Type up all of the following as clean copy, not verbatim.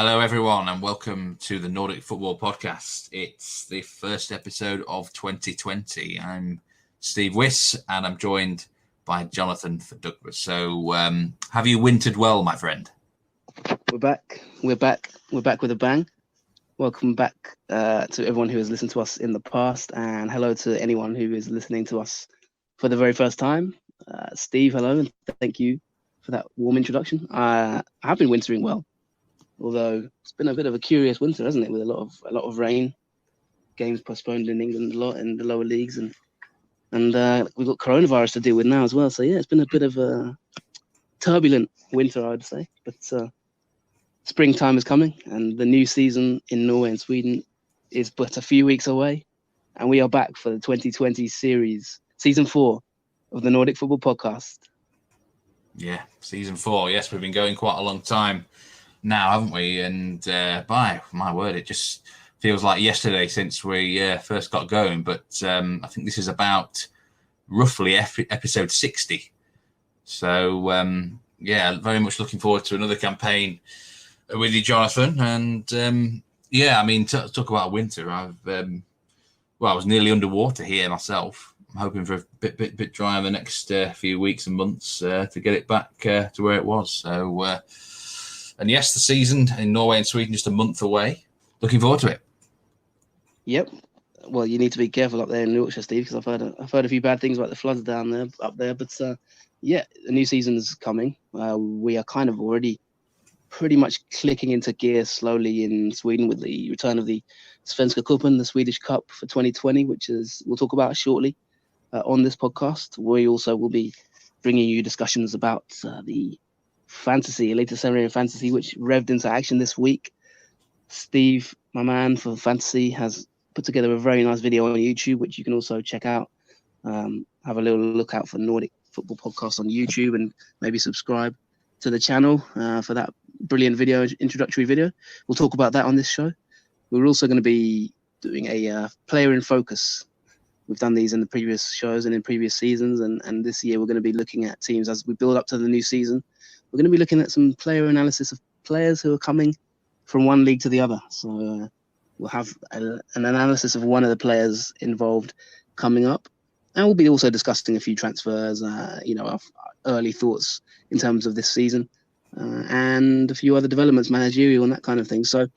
Hello, everyone, and welcome to the Nordic Football Podcast. It's the first episode of 2020. I'm Steve Wyss, and I'm joined by Jonathan Fadugba. So, have you wintered well, my friend? We're back. We're back with a bang. Welcome back to everyone who has listened to us in the past, and hello to anyone who is listening to us for the very first time. Steve, hello, and thank you for that warm introduction. I have been wintering well, although it's been a bit of a curious winter, hasn't it? With a lot of rain, games postponed in England a lot in the lower leagues, and we've got coronavirus to deal with now as well. So yeah, it's been a bit of a turbulent winter, I'd say. But springtime is coming, and the new season in Norway and Sweden is but a few weeks away, and we are back for the 2020 series, season 4 of the Nordic Football Podcast. Yeah, season 4. Yes, we've been going quite a long time now, haven't we? And by my word, it just feels like yesterday since we first got going. But I think this is about roughly episode 60. So yeah, very much looking forward to another campaign with you, Jonathan. And yeah, I mean, talk about winter. I was nearly underwater here myself. I'm hoping for a bit drier in the next few weeks and months to get it back to where it was. So. And yes, the season in Norway and Sweden just a month away. Looking forward to it. Yep. Well, you need to be careful up there in Yorkshire, Steve, because I've heard a few bad things about the floods up there. But yeah, the new season is coming. We are kind of already pretty much clicking into gear slowly in Sweden with the return of the Allsvenskan Cup and the Swedish Cup for 2020, which we'll talk about shortly on this podcast. We also will be bringing you discussions about the Eliteserien Fantasy, which revved into action this week. Steve, my man for Fantasy, has put together a very nice video on YouTube, which you can also check out. Have a little look out for Nordic Football Podcast on YouTube and maybe subscribe to the channel for that brilliant introductory video. We'll talk about that on this show. We're also going to be doing a player in focus. We've done these in the previous shows and in previous seasons, and this year we're going to be looking at teams as we build up to the new season. We're going to be looking at some player analysis of players who are coming from one league to the other. So we'll have an analysis of one of the players involved coming up. And we'll be also discussing a few transfers, our early thoughts in terms of this season, and a few other developments, managerial and that kind of thing. So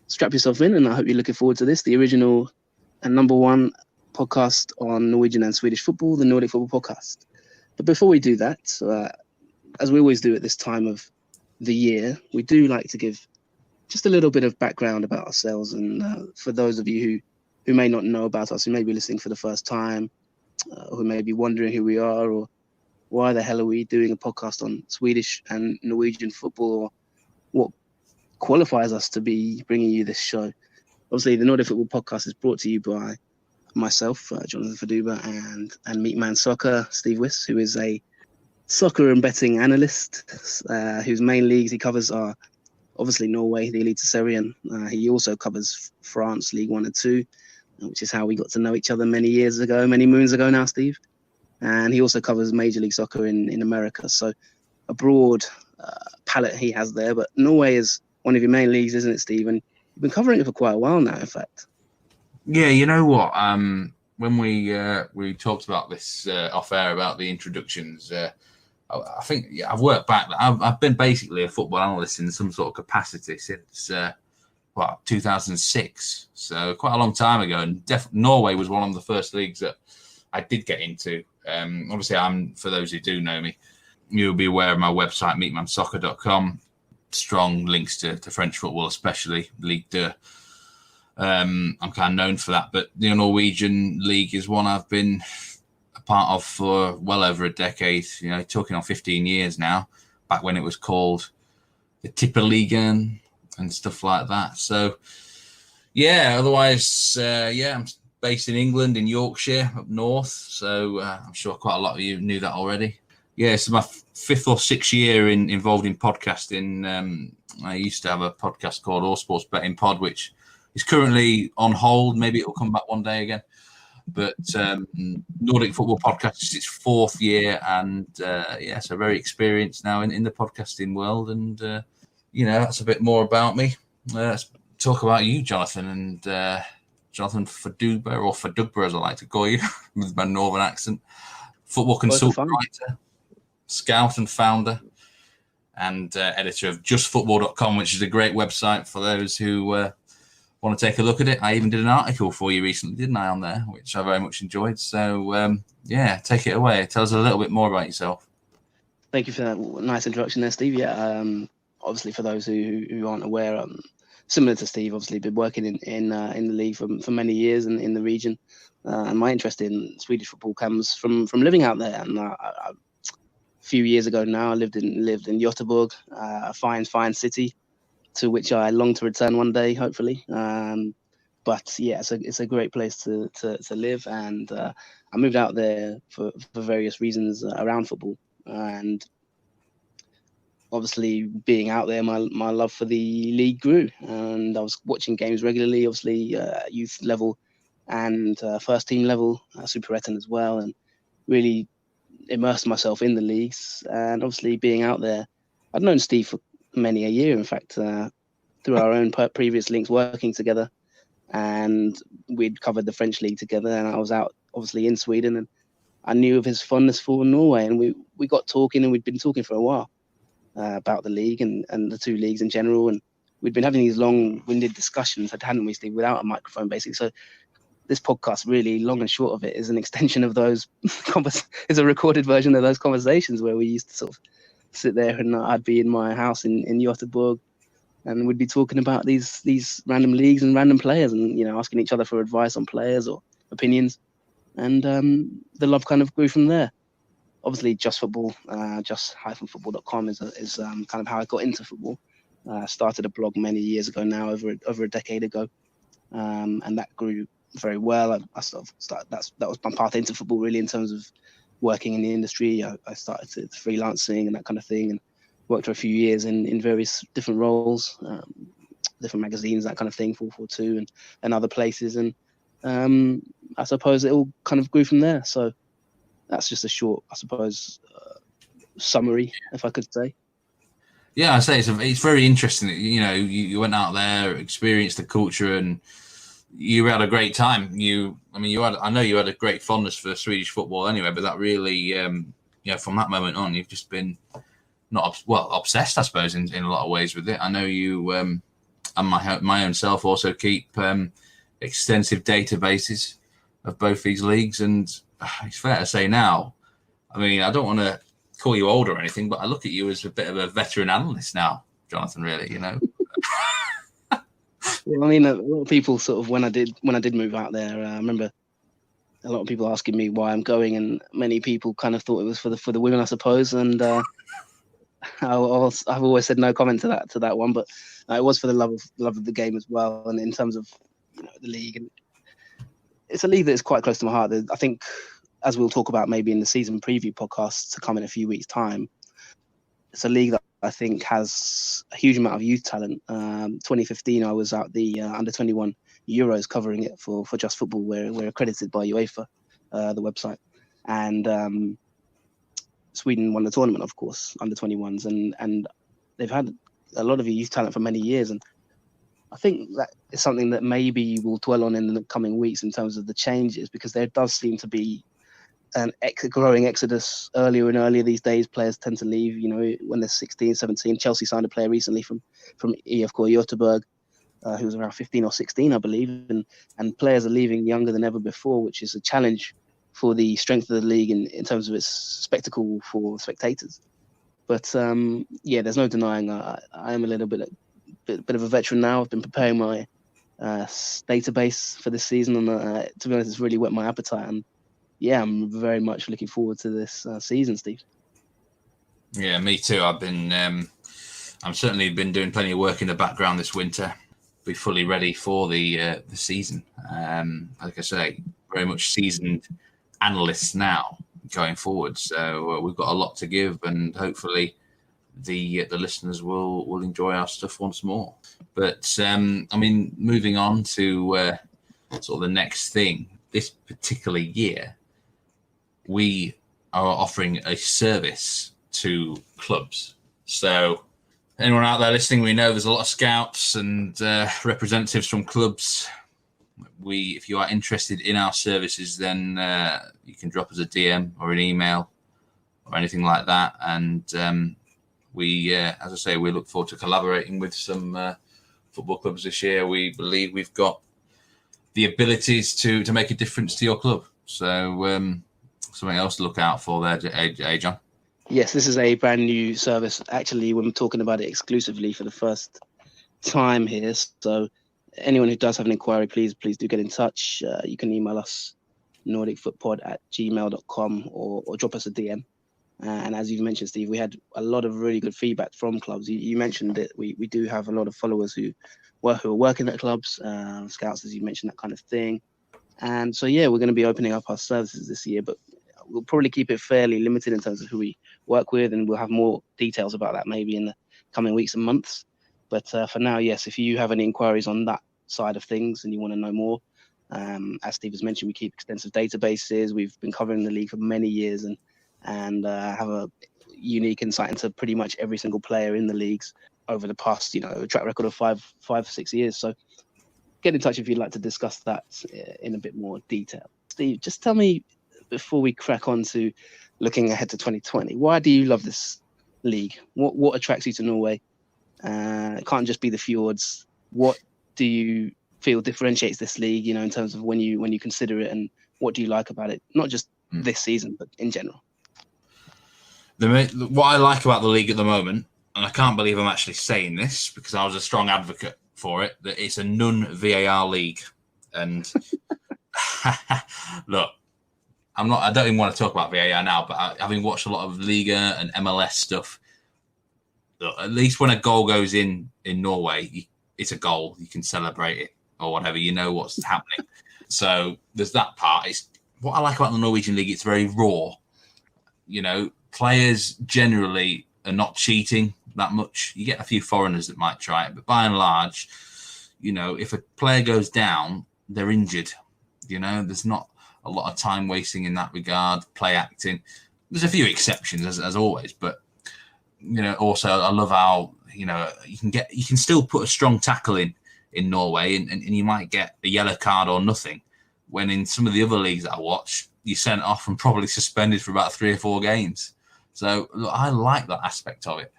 strap yourself in, and I hope you're looking forward to this, the original and number one podcast on Norwegian and Swedish football, the Nordic Football Podcast. But before we do that, as we always do at this time of the year, we do like to give just a little bit of background about ourselves. And for those of you who may not know about us, who may be listening for the first time, who may be wondering who we are, or why the hell are we doing a podcast on Swedish and Norwegian football, or what qualifies us to be bringing you this show. Obviously, the Nordic Football Podcast is brought to you by myself, Jonathan Fadugba, and Meatman Soccer, Steve Wyss, who is a soccer and betting analyst whose main leagues he covers are obviously Norway, the Eliteserien. He also covers France, League 1 and 2, which is how we got to know each other many moons ago now, Steve. And he also covers Major League Soccer in America. So a broad palette he has there. But Norway is one of your main leagues, isn't it, Steve? And you've been covering it for quite a while now, in fact. Yeah, you know what? When we talked about this off air about the introductions, I think I've worked back. I've been basically a football analyst in some sort of capacity since 2006. So quite a long time ago. And Norway was one of the first leagues that I did get into. Obviously, for those who do know me, you'll be aware of my website, meatmansoccer.com. Strong links to French football, especially Ligue 2. I'm kind of known for that, but the Norwegian league is one I've been a part of for well over a decade, talking on 15 years now, back when it was called the Tippeligaen and stuff like that. So, yeah, otherwise, I'm based in England, in Yorkshire, up north. So I'm sure quite a lot of you knew that already. Yeah, it's my 5th or 6th year involved in podcasting. I used to have a podcast called All Sports Betting Pod, which is currently on hold. Maybe it'll come back one day again. But Nordic Football Podcast is its 4th year, and so very experienced now in the podcasting world. And that's a bit more about me. Let's talk about you, Jonathan, and Jonathan Fadugba, or Fadugba as I like to call you, with my northern accent. Football consultant, writer, scout and founder, and editor of justfootball.com, which is a great website for those who want to take a look at it. I even did an article for you recently, didn't I, on there, which I very much enjoyed. So, take it away. Tell us a little bit more about yourself. Thank you for that nice introduction there, Steve. Yeah, obviously for those who aren't aware, similar to Steve, obviously been working in the league for many years and in the region. And my interest in Swedish football comes from living out there. And a few years ago now, I lived in Göteborg, a fine city, to which I long to return one day, hopefully. But yeah, it's a great place to live, and I moved out there for various reasons around football. And obviously being out there, my love for the league grew, and I was watching games regularly, obviously youth level and first team level, Super Etten as well, and really immersed myself in the leagues. And obviously being out there, I'd known Steve for many a year, in fact, through our own previous links working together, and we'd covered the French league together, and I was out obviously in Sweden, and I knew of his fondness for Norway, and we got talking, and we'd been talking for a while about the league and the two leagues in general, and we'd been having these long-winded discussions, hadn't we, Steve, without a microphone, basically. So this podcast, really, long and short of it, is an extension of those is a recorded version of those conversations where we used to sort of sit there, and I'd be in my house in Göteborg, and we'd be talking about these random leagues and random players, and asking each other for advice on players or opinions. And the love kind of grew from there. Obviously, Just Football, just-football.com is kind of how I got into football. Started a blog many years ago now, over a decade ago, and that grew very well. I sort of started, that was my path into football, really, in terms of working in the industry. I started freelancing and that kind of thing, and worked for a few years in various different roles, different magazines, that kind of thing, 442 and other places. And I suppose it all kind of grew from there. So that's just a short, I suppose, summary, if I could say. Yeah, I say it's very interesting that, you went out there, experienced the culture, and you had a great time. I know you had a great fondness for Swedish football anyway, but that really, from that moment on, you've just been obsessed, I suppose, in a lot of ways with it. I know you and my own self also keep extensive databases of both these leagues, and it's fair to say now, I don't want to call you old or anything, but I look at you as a bit of a veteran analyst now, Jonathan, really, Well, a lot of people sort of, when I did move out there, I remember a lot of people asking me why I'm going, and many people kind of thought it was for the women, I suppose, and I've always said no comment to that one, but it was for the love of the game as well. And in terms of the league, and it's a league that is quite close to my heart. I think, as we'll talk about maybe in the season preview podcast to come in a few weeks' time, it's a league that I think has a huge amount of youth talent. 2015, I was at the under-21 Euros covering it for Just Football, where we're accredited by UEFA, the website, and Sweden won the tournament, of course, under-21s, and they've had a lot of youth talent for many years, and I think that is something that maybe we'll dwell on in the coming weeks in terms of the changes, because there does seem to be an growing exodus earlier and earlier these days. Players tend to leave, when they're 16, 17. Chelsea signed a player recently from IFK Göteborg, who was around 15 or 16, I believe, and players are leaving younger than ever before, which is a challenge for the strength of the league in terms of its spectacle for spectators. But there's no denying I am a little bit of a veteran now. I've been preparing my database for this season, and to be honest, it's really whet my appetite. And yeah, I'm very much looking forward to this season, Steve. Yeah, me too. I've certainly been doing plenty of work in the background this winter. Be fully ready for the season. Like I say, very much seasoned analysts now going forward. So we've got a lot to give, and hopefully the listeners will enjoy our stuff once more. But moving on to sort of the next thing, this particular year, we are offering a service to clubs. So anyone out there listening, we know there's a lot of scouts and representatives from clubs. If you are interested in our services, then you can drop us a DM or an email or anything like that. And we, as I say, we look forward to collaborating with some football clubs this year. We believe we've got the abilities to make a difference to your club. So something else to look out for there, John. Yes, this is a brand new service. Actually, we're talking about it exclusively for the first time here. So anyone who does have an inquiry, please do get in touch. You can email us nordicfootpod@gmail.com or drop us a DM. And as you've mentioned, Steve, we had a lot of really good feedback from clubs. You mentioned that we do have a lot of followers who are working at clubs, scouts, as you mentioned, that kind of thing. And so, yeah, we're going to be opening up our services this year, but we'll probably keep it fairly limited in terms of who we work with, and we'll have more details about that maybe in the coming weeks and months. But for now, yes, if you have any inquiries on that side of things and you want to know more, as Steve has mentioned, we keep extensive databases. We've been covering the league for many years and have a unique insight into pretty much every single player in the leagues over the past, track record of 5 or 6 years. So get in touch if you'd like to discuss that in a bit more detail. Steve, just tell me, before we crack on to looking ahead to 2020, why do you love this league? What attracts you to Norway? It can't just be the fjords. What do you feel differentiates this league, in terms of when you consider it, and what do you like about it? Not just this season, but in general. What I like about the league at the moment, and I can't believe I'm actually saying this because I was a strong advocate for it, that it's a non-VAR league. And look, I don't even want to talk about VAR now, but having watched a lot of Liga and MLS stuff, look, at least when a goal goes in Norway, it's a goal. You can celebrate it or whatever. You know what's happening. So there's that part. It's what I like about the Norwegian league. It's very raw. Players generally are not cheating that much. You get a few foreigners that might try it, but by and large, if a player goes down, they're injured. There's not a lot of time wasting in that regard, play acting. There's a few exceptions as always, but also I love how you can still put a strong tackle in Norway and you might get a yellow card or nothing, when in some of the other leagues that I watch, you're sent off and probably suspended for about 3 or 4 games. So look, I like that aspect of it.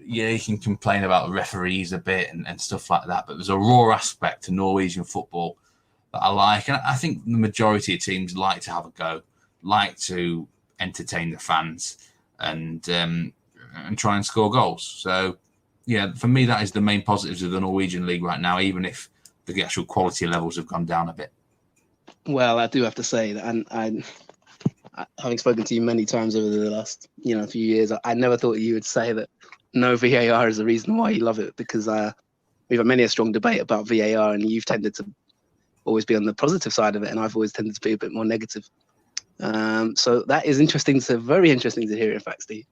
Yeah, you can complain about referees a bit and stuff like that, but there's a raw aspect to Norwegian football that I like. And I think the majority of teams like to have a go, like to entertain the fans and try and score goals. So, yeah, for me, that is the main positives of the Norwegian league right now, even if the actual quality levels have gone down a bit. Well, I do have to say that, and having spoken to you many times over the last, few years, I never thought you would say that no VAR is the reason why you love it, because we've had many a strong debate about VAR, and you've tended to always be on the positive side of it, and I've always tended to be a bit more negative. So that is very interesting to hear, in fact, Steve.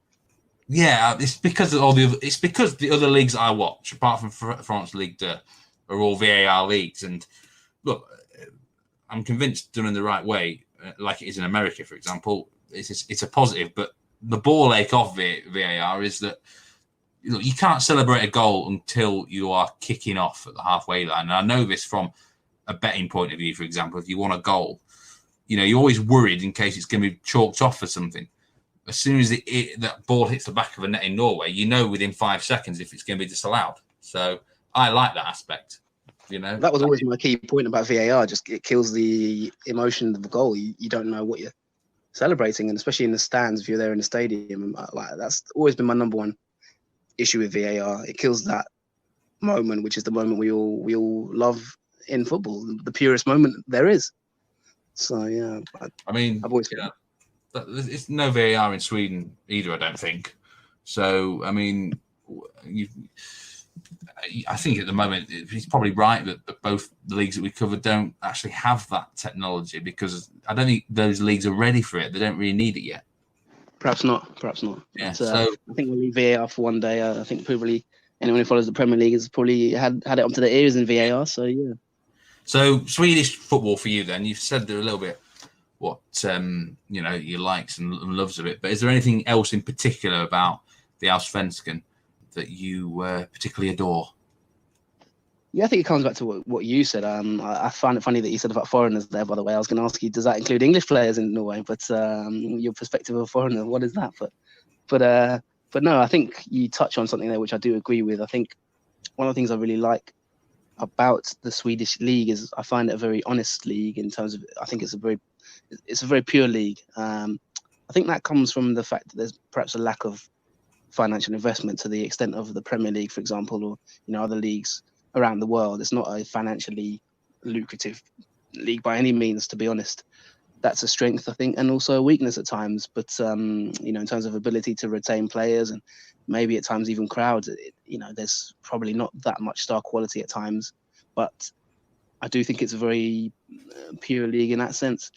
Yeah, it's because the other leagues I watch, apart from France Ligue 2, are all VAR leagues. And look, I'm convinced done in the right way, like it is in America, for example, it's a positive. But the ball ache of VAR is that you can't celebrate a goal until you are kicking off at the halfway line. And I know this from a betting point of view, for example. If you want a goal, you're always worried in case it's going to be chalked off for something. As soon as that ball hits the back of a net in Norway, within 5 seconds if it's going to be disallowed. So I like that aspect. That was always my key point about VAR. Just it kills the emotion of the goal. You don't know what you're celebrating, and especially in the stands, if you're there in the stadium, that's always been my number one issue with VAR. It kills that moment, which is the moment we all love in football, the purest moment there is. So yeah, I've always it's no VAR in Sweden either, I don't think. So I mean, I think at the moment he's probably right that both the leagues that we covered don't actually have that technology, because I don't think those leagues are ready for it. They don't really need it yet. Perhaps not. Yeah. But, so I think we'll leave VAR for one day. I think probably anyone who follows the Premier League has probably had it up to their ears in VAR. So yeah. So Swedish football for you then. You've said there a little bit what your likes and loves of it, but is there anything else in particular about the Allsvenskan that you particularly adore? Yeah, I think it comes back to what you said. I find it funny that you said about foreigners there, by the way. I was going to ask you, does that include English players in Norway? But your perspective of a foreigner, what is that? But no, I think you touch on something there, which I do agree with. I think one of the things I really like about the Swedish league is I find it a very honest league in terms of, I think it's a very pure league. I think that comes from the fact that there's perhaps a lack of financial investment to the extent of the Premier League, for example, or other leagues around the world. It's not a financially lucrative league by any means, to be honest. That's a strength, I think, and also a weakness at times. But in terms of ability to retain players and maybe at times even crowds, there's probably not that much star quality at times. But I do think it's a very pure league in that sense.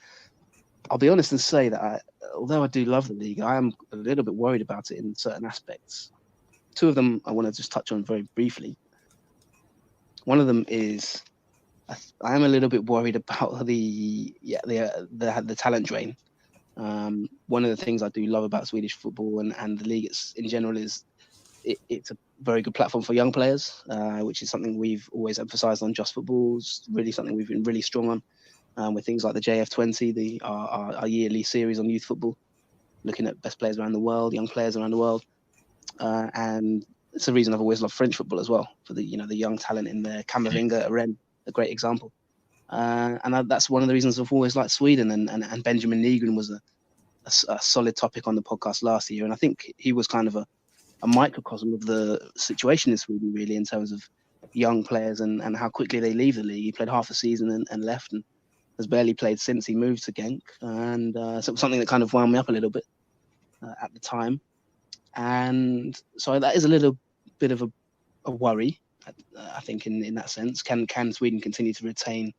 I'll be honest and say that although I do love the league, I am a little bit worried about it in certain aspects. Two of them I want to just touch on very briefly. One of them is I am a little bit worried about the talent drain. One of the things I do love about Swedish football and the league in general is it's a very good platform for young players, which is something we've always emphasised on Just Football. It's really something we've been really strong on with things like the JF20, our yearly series on youth football, looking at best players around the world, young players around the world, and it's the reason I've always loved French football as well, for the young talent in there. Camavinga at Rennes, a great example. And that's one of the reasons I've always liked Sweden. And Benjamin Nygren was a solid topic on the podcast last year. And I think he was kind of a microcosm of the situation in Sweden, really, in terms of young players and how quickly they leave the league. He played half a season and left, and has barely played since he moved to Genk. And so it was something that kind of wound me up a little bit at the time. And so that is a little bit of a worry, I think, in that sense. Can Sweden continue to retain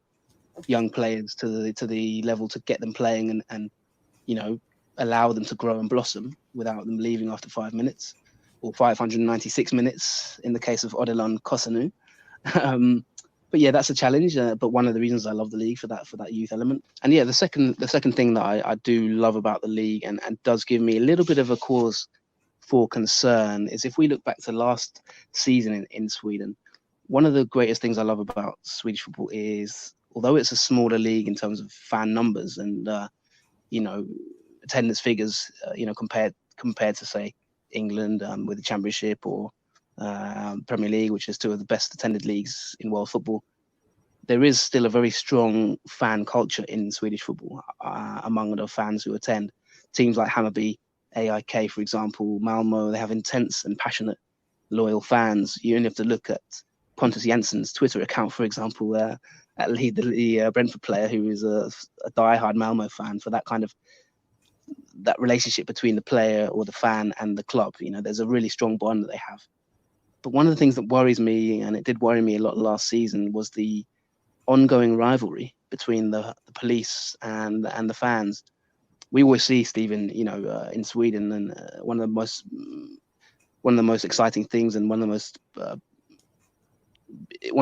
young players to the level to get them playing and allow them to grow and blossom without them leaving after 5 minutes or 596 minutes in the case of Odilon Kosanu? But yeah, that's a challenge. But one of the reasons I love the league for that youth element. And yeah, the second thing that I do love about the league and does give me a little bit of a cause for concern is if we look back to last season in Sweden. One of the greatest things I love about Swedish football is, although it's a smaller league in terms of fan numbers and attendance figures, compared to say England with the Championship or Premier League, which is two of the best attended leagues in world football, there is still a very strong fan culture in Swedish football among the fans who attend. Teams like Hammarby, AIK, for example, Malmo, they have intense and passionate, loyal fans. You only have to look at Pontus Jensen's Twitter account, for example, the Brentford player who is a diehard Malmo fan, for that kind of that relationship between the player or the fan and the club. There's a really strong bond that they have. But one of the things that worries me, and it did worry me a lot last season, was the ongoing rivalry between the police and the fans. We always see, Stephen, in Sweden, and one of the most exciting things and one of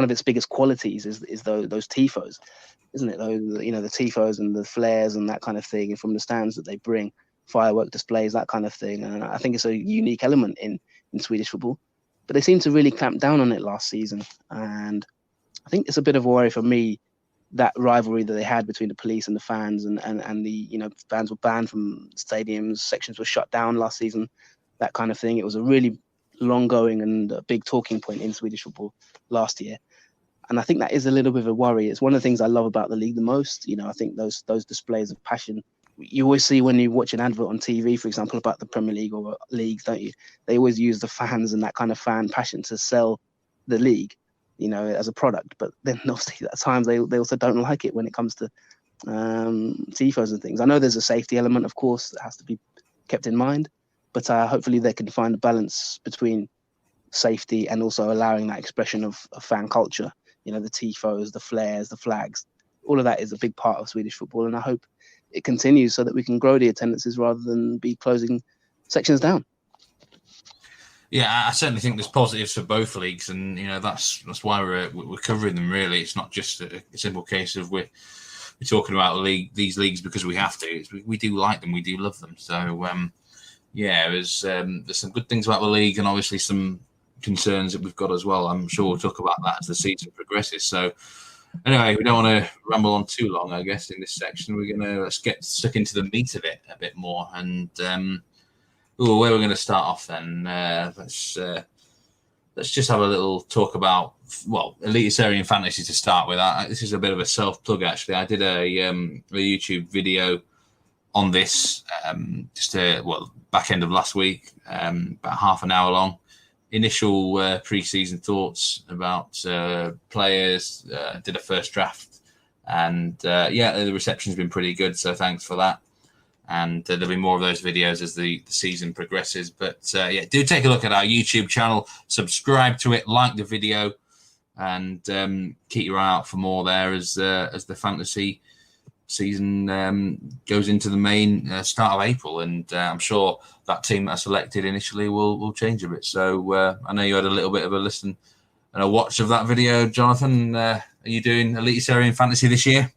its biggest qualities is those tifos, isn't it? The tifos and the flares and that kind of thing, and from the stands that they bring, firework displays, that kind of thing. And I think it's a unique element in Swedish football. But they seem to really clamp down on it last season, and I think it's a bit of a worry for me, that rivalry that they had between the police and the fans, and the fans were banned from stadiums, sections were shut down last season, that kind of thing. It was a really long going and a big talking point in Swedish football last year, and I think that is a little bit of a worry. It's one of the things I love about the league the most. I think those displays of passion you always see when you watch an advert on TV, for example, about the Premier League or leagues, don't you? They always use the fans and that kind of fan passion to sell the league, as a product. But then obviously at times they also don't like it when it comes to tifos and things. I know there's a safety element, of course, that has to be kept in mind, but hopefully they can find a balance between safety and also allowing that expression of fan culture. The tifos, the flares, the flags, all of that is a big part of Swedish football, and I hope it continues so that we can grow the attendances rather than be closing sections down. Yeah, I certainly think there's positives for both leagues, and that's why we're covering them. Really, it's not just a simple case of we're talking about these leagues because we have to. We do like them, we do love them. So there's some good things about the league, and obviously some concerns that we've got as well. I'm sure we'll talk about that as the season progresses. So anyway, we don't want to ramble on too long, I guess, in this section. Let's get stuck into the meat of it a bit more. And where we're going to start off then, let's just have a little talk about, Eliteserien Fantasy to start with. This is a bit of a self-plug, actually. I did a YouTube video on this back end of last week, about half an hour long. Initial pre-season thoughts about players, did a first draft. And, the reception's been pretty good, so thanks for that. And there'll be more of those videos as the season progresses. But do take a look at our YouTube channel, subscribe to it, like the video, and keep your eye out for more there as the fantasy season goes into the main start of April. And I'm sure that team that I selected initially will change a bit. So I know you had a little bit of a listen and a watch of that video, Jonathan. Are you doing Eliteserien Fantasy this year?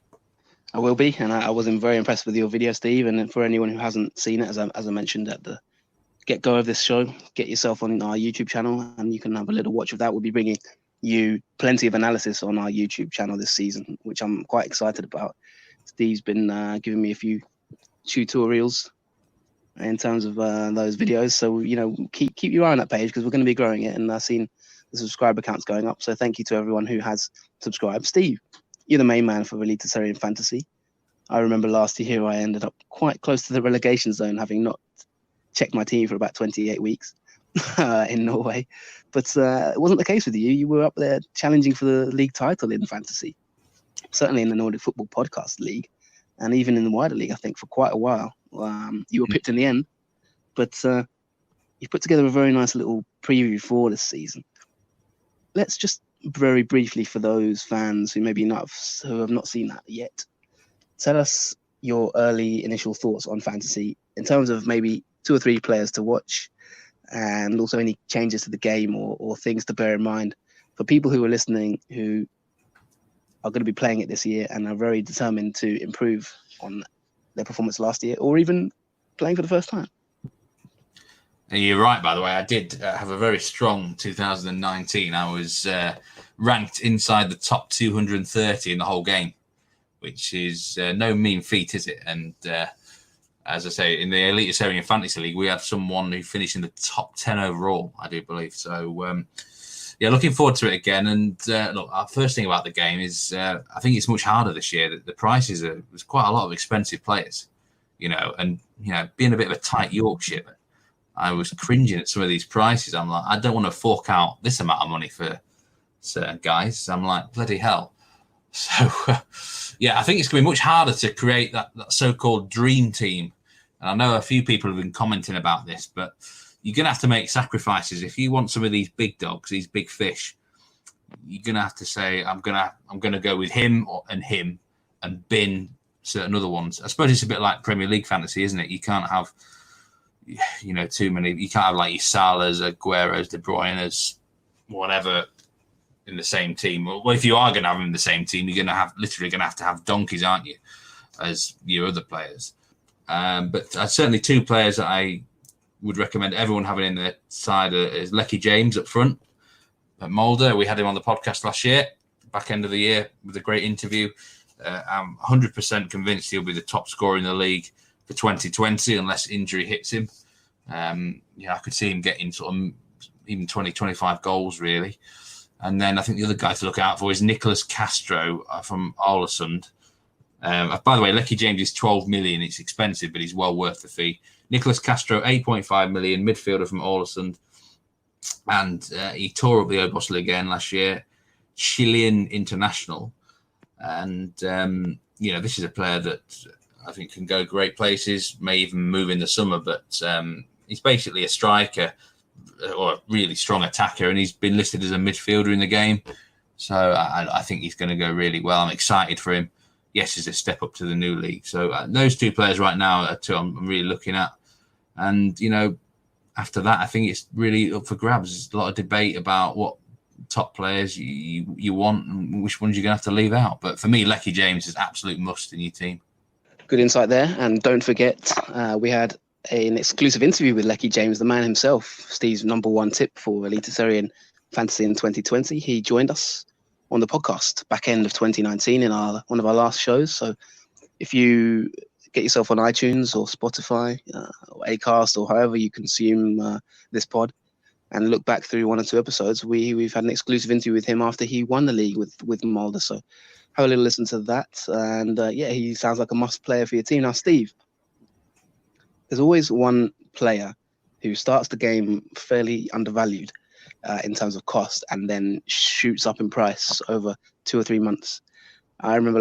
I will be, and I was very impressed with your video, Steve. And for anyone who hasn't seen it, as I mentioned at the get-go of this show, get yourself on our YouTube channel, and you can have a little watch of that. We'll be bringing you plenty of analysis on our YouTube channel this season, which I'm quite excited about. Steve's been giving me a few tutorials in terms of those videos. So, keep your eye on that page, because we're going to be growing it, and I've seen the subscriber counts going up. So thank you to everyone who has subscribed. Steve, you're the main man for Eliteserien Fantasy. I remember last year I ended up quite close to the relegation zone, having not checked my team for about 28 weeks in Norway. But it wasn't the case with you. You were up there challenging for the league title in fantasy, certainly in the Nordic Football Podcast League, and even in the wider league, I think, for quite a while. You were pipped in the end, but you put together a very nice little preview for this season. Let's just very briefly, for those fans who who have not seen that yet, tell us your early initial thoughts on fantasy in terms of maybe 2 or 3 players to watch, and also any changes to the game or things to bear in mind for people who are listening who are going to be playing it this year and are very determined to improve on their performance last year, or even playing for the first time. You're right, by the way. I did have a very strong 2019. I was ranked inside the top 230 in the whole game, which is no mean feat, is it? And as I say, in the Eliteserien Fantasy League, we had someone who finished in the top 10 overall, I do believe. So, looking forward to it again. And look, our first thing about the game is I think it's much harder this year. The prices there's quite a lot of expensive players, and being a bit of a tight Yorkshire, I was cringing at some of these prices. I'm like, I don't want to fork out this amount of money for certain guys. I'm like, bloody hell. So, I think it's going to be much harder to create that so-called dream team. And I know a few people have been commenting about this, but you're going to have to make sacrifices. If you want some of these big dogs, these big fish, you're going to have to say, I'm going to go with him and bin certain other ones. I suppose it's a bit like Premier League fantasy, isn't it? You can't have too many. You can't have like your Salahs, Agueros, De Bruyne's, whatever in the same team. Well, if you are going to have them in the same team, you're going to have to have donkeys, aren't you, as your other players? But certainly 2 players that I would recommend everyone having in their side is Lecky James up front at Molde. We had him on the podcast last year, back end of the year, with a great interview. I'm 100% convinced he'll be the top scorer in the league for 2020 unless injury hits him. I could see him getting sort of even 20, 25 goals really. And then I think the other guy to look out for is Nicholas Castro from Ålesund. By the way, Lecky James is 12 million. It's expensive, but he's well worth the fee. Nicholas Castro, 8.5 million, midfielder from Ålesund. And he tore up the Obosla again last year. Chilean international. And, this is a player that I think can go great places, may even move in the summer, but he's basically a striker or a really strong attacker, and he's been listed as a midfielder in the game. So I think he's going to go really well. I'm excited for him. Yes, he's a step up to the new league. So those 2 players right now are 2 I'm really looking at. And, after that, I think it's really up for grabs. There's a lot of debate about what top players you want and which ones you're going to have to leave out. But for me, Lecky James is absolute must in your team. Good insight there. And don't forget, we had an exclusive interview with Lecky James, the man himself, Steve's number one tip for Eliteserien Fantasy in 2020. He joined us on the podcast back end of 2019 in one of our last shows. So if you get yourself on iTunes or Spotify or Acast or however you consume this pod and look back through 1 or 2 episodes, we've had an exclusive interview with him after he won the league with Mulder. So have a little listen to that. And he sounds like a must player for your team. Now, Steve, there's always one player who starts the game fairly undervalued in terms of cost and then shoots up in price over 2 or 3 months. I remember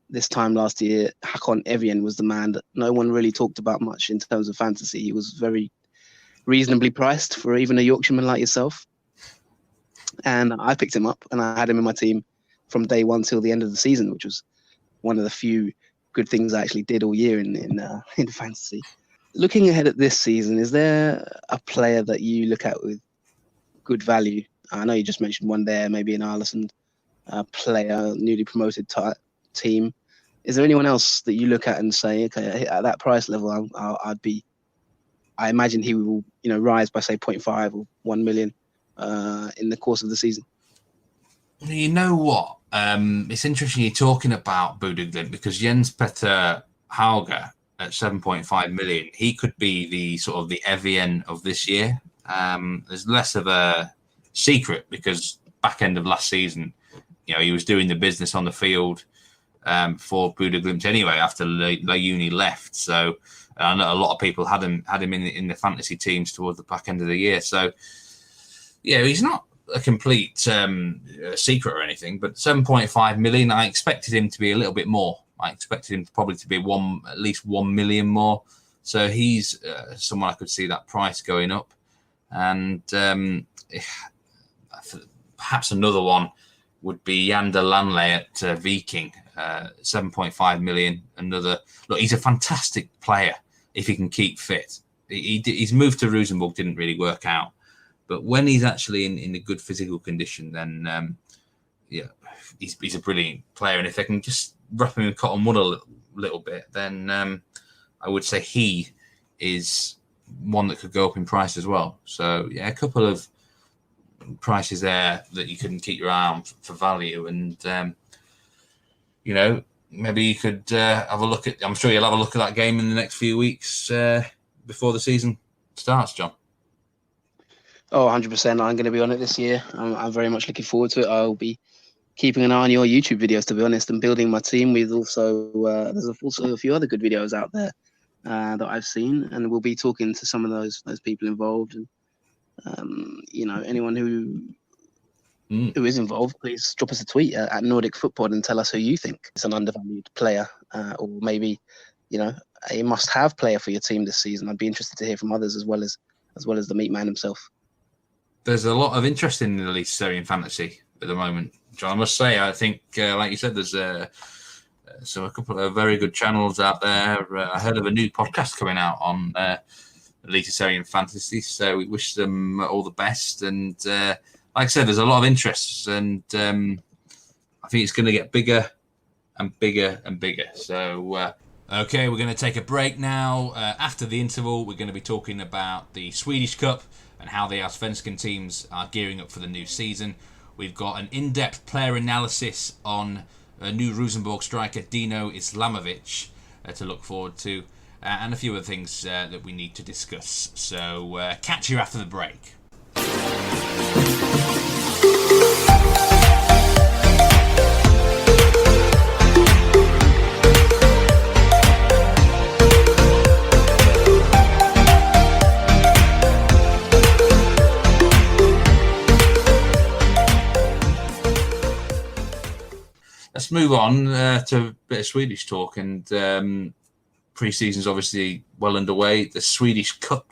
this time last year, Hakon Evjen was the man that no one really talked about much in terms of fantasy. He was very reasonably priced for even a Yorkshireman like yourself. And I picked him up and I had him in my team from day one till the end of the season, which was one of the few good things I actually did all year in fantasy. Looking ahead at this season, is there a player that you look at with good value? I know you just mentioned one there, maybe an Allsvenskan player, newly promoted team. Is there anyone else that you look at and say, okay, at that price level, I imagine he will, rise by say 0.5 or 1 million in the course of the season? You know what? It's interesting you're talking about Bodø/Glimt because Jens Petter Hauge at 7.5 million, he could be the sort of the Evian of this year. There's less of a secret because back end of last season, he was doing the business on the field for Bodø/Glimt anyway after Leuni left. So I know a lot of people had him in the fantasy teams towards the back end of the year. So yeah, he's not a complete secret or anything, but 7.5 million, I expected him to be a little bit more. I expected him probably to be at least 1 million more. So he's someone I could see that price going up. And perhaps another one would be Yander Landley at Viking, 7.5 million. Look, he's a fantastic player if he can keep fit. His move to Rosenborg didn't really work out. But when he's actually in a good physical condition, then he's a brilliant player. And if they can just wrap him in cotton wool a little bit, then I would say he is one that could go up in price as well. So yeah, a couple of prices there that you can keep your eye on for value. And maybe you could have a look at. I'm sure you'll have a look at that game in the next few weeks before the season starts, John. Oh, 100%. I'm going to be on it this year. I'm very much looking forward to it. I'll be keeping an eye on your YouTube videos, to be honest, and building my team. There's also a few other good videos out there that I've seen, and we'll be talking to some of those people involved. And anyone who is involved, please drop us a tweet at Nordic Football and tell us who you think is an undervalued player, or maybe a must-have player for your team this season. I'd be interested to hear from others as well as the meat man himself. There's a lot of interest in the Eliteserien Fantasy at the moment, John. I must say, I think, like you said, there's a couple of very good channels out there. I heard of a new podcast coming out on Eliteserien Fantasy, so we wish them all the best. And like I said, there's a lot of interest, and I think it's going to get bigger and bigger and bigger. So, okay, we're going to take a break now. After the interval, we're going to be talking about the Swedish Cup and how the Allsvenskan teams are gearing up for the new season. We've got an in-depth player analysis on a new Rosenborg striker, Dino Islamovic, to look forward to, and a few other things that we need to discuss. So catch you after the break. Let's move on to a bit of Swedish talk, and pre-season's obviously well underway. The Swedish Cup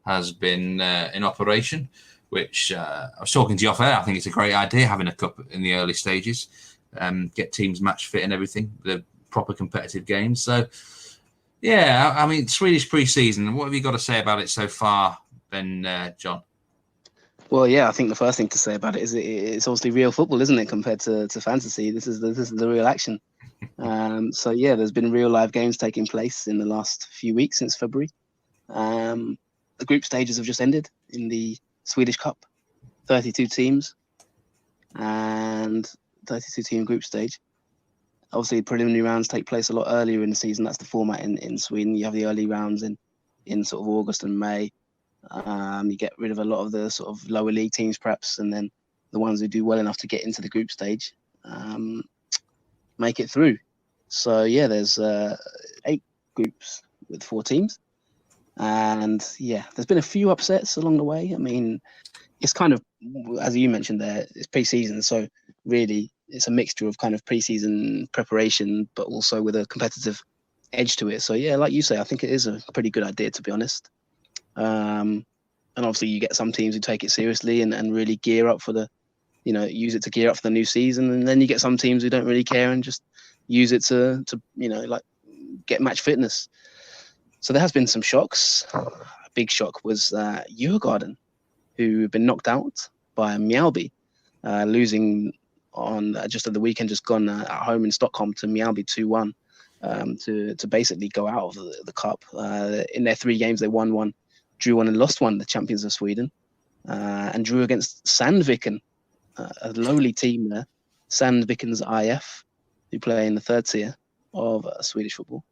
has been in operation, which I was talking to you off air. I think it's a great idea having a cup in the early stages, get teams match fit and everything, the proper competitive games. So, yeah, I mean, Swedish pre-season, what have you got to say about it so far then, John? Well, yeah, I think the first thing to say about it is it's obviously real football, isn't it, compared to fantasy? This is the real action. So yeah, there's been real live games taking place in the last few weeks since February. The group stages have just ended in the Swedish Cup. 32 teams and 32 team group stage. Obviously, preliminary rounds take place a lot earlier in the season. That's the format in Sweden. You have the early rounds in sort of August and May. You get rid of a lot of the sort of lower league teams, perhaps, and then the ones who do well enough to get into the group stage make it through. So yeah, there's 8 groups with 4 teams, and yeah, there's been a few upsets along the way. I mean, it's kind of, as you mentioned there, it's pre-season, so really it's a mixture of kind of pre-season preparation, but also with a competitive edge to it. So yeah, like you say, I think it is a pretty good idea, to be honest. And obviously you get some teams who take it seriously and really gear up for the, use it to gear up for the new season. And then you get some teams who don't really care and just use it to like get match fitness. So there has been some shocks. A big shock was Djurgården, who have been knocked out by Mjällby, losing on just at the weekend just gone at home in Stockholm to Mjällby 2-1 to basically go out of the cup. In their 3 games, they won 1, drew 1 and lost 1, the champions of Sweden, and drew against Sandviken, a lowly team there, Sandviken's IF, who play in the 3rd tier of Swedish football.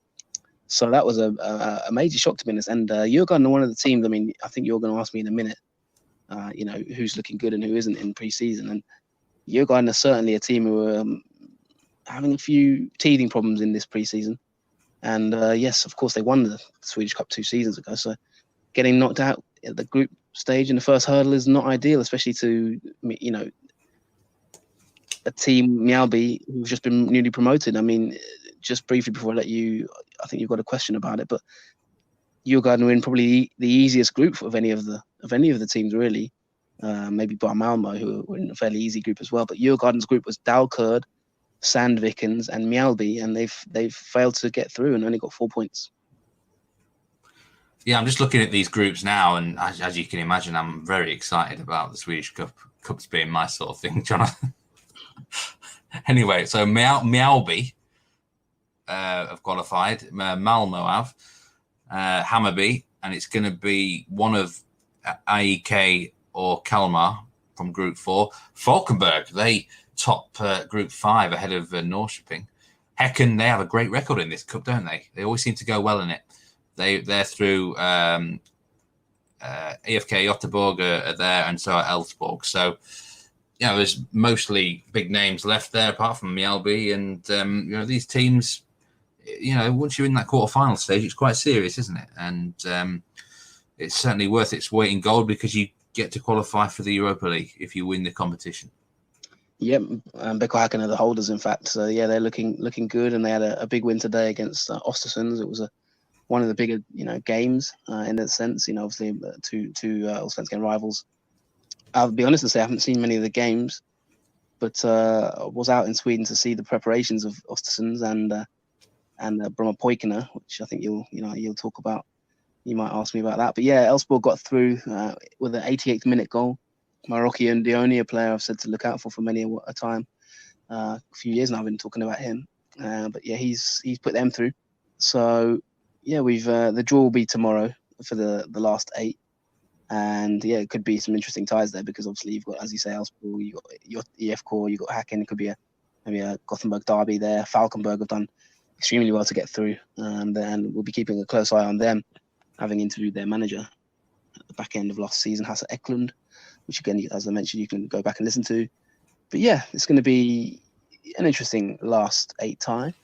So that was a major shock to business. And Djurgården are one of the teams, I mean, I think you're going to ask me in a minute, who's looking good and who isn't in pre-season. And Djurgården are certainly a team who are having a few teething problems in this pre-season. And yes, of course, they won the Swedish Cup 2 seasons ago. So getting knocked out at the group stage in the first hurdle is not ideal, especially to, a team, Mjällby, who've just been newly promoted. I mean, just briefly before I let you, I think you've got a question about it, but Djurgården were in probably the easiest group of any of the teams, really. Maybe bar Malmö, who were in a fairly easy group as well. But Djurgården's group was Dalkurd, Sandvikens, and Mjällby, and they've failed to get through and only got 4 points. Yeah, I'm just looking at these groups now, and as you can imagine, I'm very excited about the Swedish Cup. Cups being my sort of thing, Jonathan. Anyway, so Mjällby have qualified. Malmö have. Hammarby, and it's going to be one of AEK or Kalmar from Group 4. Falkenberg, they top Group 5 ahead of Norrköping. Häcken, they have a great record in this cup, don't they? They always seem to go well in it. They're through EFK Göteborg are there, and so are Elfsborg. So, there's mostly big names left there, apart from Mjällby, and these teams. Once you're in that quarterfinal stage, it's quite serious, isn't it? And it's certainly worth its weight in gold because you get to qualify for the Europa League if you win the competition. Yep, Beko Häcken are the holders, in fact. So yeah, they're looking good, and they had a big win today against Östersund. It was one of the bigger games in that sense. Obviously two Allsvenskan rivals. I'll be honest and say I haven't seen many of the games, but was out in Sweden to see the preparations of Östersund and Brommapojkarna, which I think you'll talk about. You might ask me about that. But yeah, Elfsborg got through with an 88th minute goal. Moroccan Dione, a player I've said to look out for many a time. A few years now I've been talking about him. But yeah, he's put them through. So yeah, we've the draw will be tomorrow for the last 8. And yeah, it could be some interesting ties there because obviously you've got, as you say, Elfsborg, you've got your EFK, you've got Häcken. It could be maybe a Gothenburg derby there. Falkenberg have done extremely well to get through, and we'll be keeping a close eye on them, having interviewed their manager at the back end of last season, Hasse Eklund, which again, as I mentioned, you can go back and listen to. But yeah, it's going to be an interesting last 8 tie.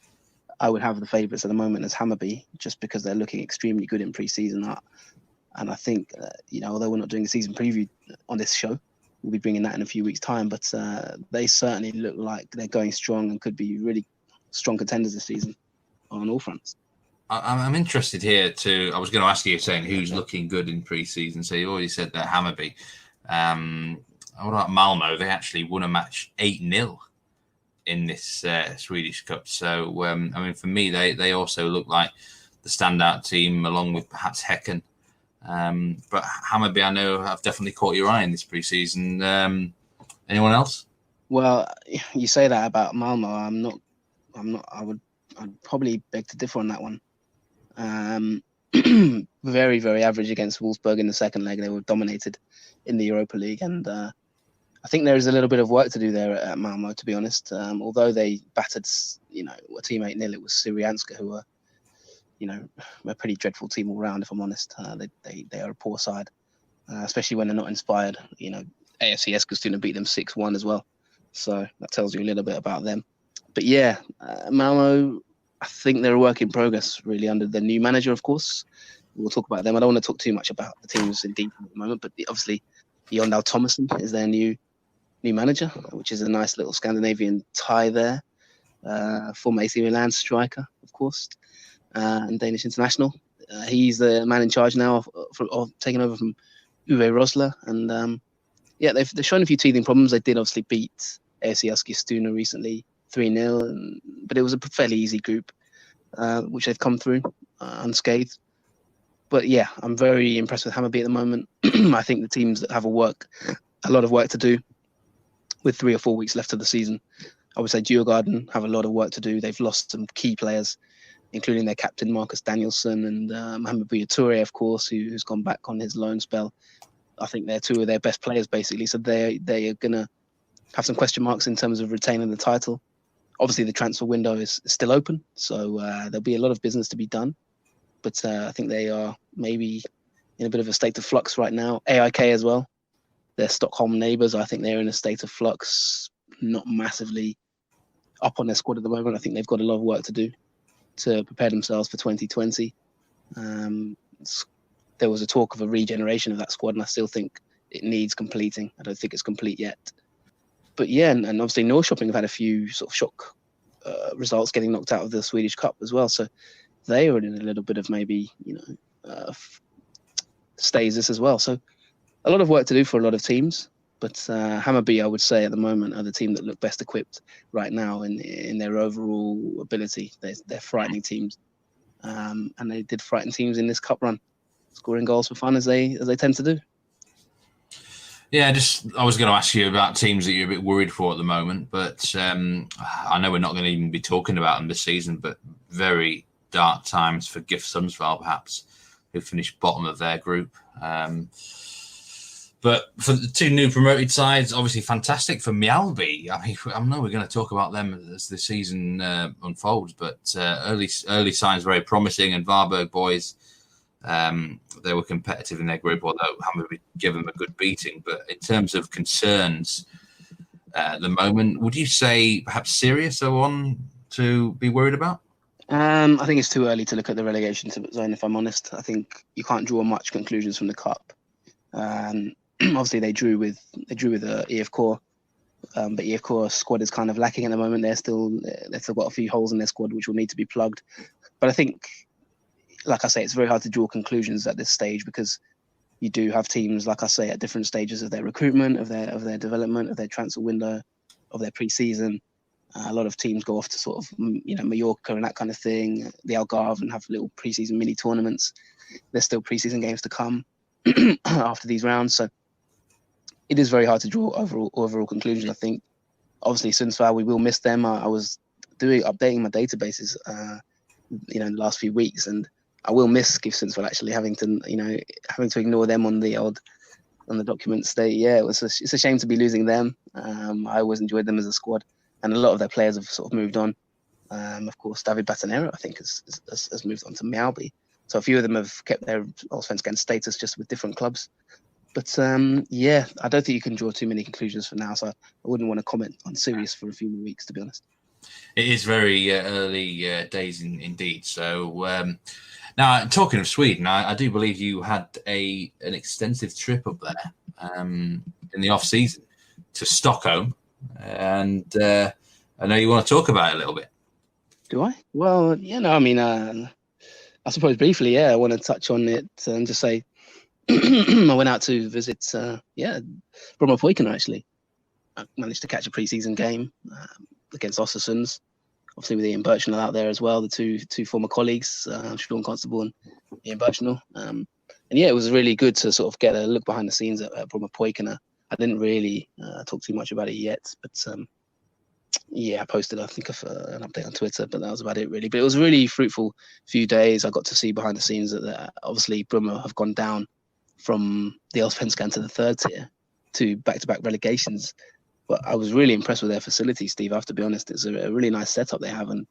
I would have the favourites at the moment as Hammarby, just because they're looking extremely good in pre-season. And I think, although we're not doing a season preview on this show, we'll be bringing that in a few weeks' time. But they certainly look like they're going strong and could be really strong contenders this season on all fronts. I'm interested here I was going to ask you saying who's looking good in pre-season. So you already said that Hammarby. What about Malmö? They actually won a match 8-0 in this Swedish Cup. So, for me, they also look like the standout team along with perhaps Häcken. But Hammarby, I know, have definitely caught your eye in this pre-season. Anyone else? Well, you say that about Malmö. I'd probably beg to differ on that one. very, very average against Wolfsburg in the second leg. They were dominated in the Europa League, and I think there is a little bit of work to do there at Malmo, to be honest. Although they battered, a team 8-0, it was Syrianska, who are, a pretty dreadful team all round, if I'm honest. They are a poor side, especially when they're not inspired. AFC Eskilstuna beat them 6-1 as well. So that tells you a little bit about them. But yeah, Malmo, I think they're a work in progress, really, under the new manager, of course. We'll talk about them. I don't want to talk too much about the teams in detail at the moment, but obviously, Jondal Thomason is their new manager, which is a nice little Scandinavian tie there. Former AC Milan striker, of course, and Danish international. He's the man in charge now of taking over from Uwe Rosler. And they've shown a few teething problems. They did obviously beat AFC Eskilstuna recently 3-0, but it was a fairly easy group, which they've come through unscathed. But yeah, I'm very impressed with Hammarby at the moment. I think the teams that have a lot of work to do with 3 or 4 weeks left of the season. I would say Djurgården have a lot of work to do. They've lost some key players, including their captain Marcus Danielsson and Hammarby Toure, of course, who's gone back on his loan spell. I think they're 2 of their best players, basically. So they are going to have some question marks in terms of retaining the title. Obviously, the transfer window is still open, so there'll be a lot of business to be done. But I think they are maybe in a bit of a state of flux right now. AIK as well. Their Stockholm neighbours, I think they're in a state of flux, not massively up on their squad at the moment. I think they've got a lot of work to do to prepare themselves for 2020. There was a talk of a regeneration of that squad, and I still think it needs completing. I don't think it's complete yet. But yeah, and obviously Norrköping have had a few sort of shock results, getting knocked out of the Swedish Cup as well. So they are in a little bit of maybe, stasis as well. So a lot of work to do for a lot of teams. But Hammarby, I would say at the moment, are the team that look best equipped right now in their overall ability. They're frightening teams, and they did frighten teams in this cup run, scoring goals for fun as they tend to do. Yeah, I was going to ask you about teams that you're a bit worried for at the moment, but I know we're not going to even be talking about them this season, but very dark times for GIF Sundsvall, perhaps, who finished bottom of their group. But for the 2 new promoted sides, obviously fantastic for Mjällby. I mean, I know we're going to talk about them as the season unfolds, but early signs very promising. And Varberg boys, they were competitive in their group, although Hammarby gave them a good beating. But in terms of concerns at the moment, would you say perhaps Sirius are one to be worried about? I think it's too early to look at the relegation zone, if I'm honest. I think you can't draw much conclusions from the cup. Obviously, they drew with EFK, but EFK squad is kind of lacking at the moment. They've still got a few holes in their squad which will need to be plugged. But I think, like I say, it's very hard to draw conclusions at this stage because you do have teams, like I say, at different stages of their recruitment, of their development, of their transfer window, of their pre-season. A lot of teams go off to sort of, Mallorca and that kind of thing, the Algarve, and have little pre-season mini tournaments. There's still pre-season games to come after these rounds. So it is very hard to draw overall conclusions, I think. Obviously, Sundsvall, we will miss them. I was updating my databases, in the last few weeks, and I will miss GIF Sundsvall actually having to ignore them on the documents. It's a shame to be losing them. I always enjoyed them as a squad, and a lot of their players have sort of moved on. Of course, David Batanero, I think, has moved on to Mjällby. So a few of them have kept their Allsvenskan status just with different clubs. But I don't think you can draw too many conclusions for now. So I wouldn't want to comment on Sirius for a few more weeks, to be honest. It is very early days indeed. So now, talking of Sweden, I do believe you had an extensive trip up there in the off season to Stockholm, and I know you want to talk about it a little bit. Do I? Well, I suppose briefly, I want to touch on it and just say I went out to visit, Brommapojkarna, actually. I managed to catch a pre-season game against Östersunds, obviously with Ian Birchnell out there as well, the two former colleagues, Sean Constable and Ian Birchnell. It was really good to sort of get a look behind the scenes at Brommapojkarna. I didn't really talk too much about it yet, but I posted, I think, an update on Twitter, but that was about it, really. But it was a really fruitful few days. I got to see behind the scenes that obviously Brummer have gone down from the Allsvenskan to the third tier to back-to-back relegations. But I was really impressed with their facilities, Steve. I have to be honest. It's a really nice setup they have, and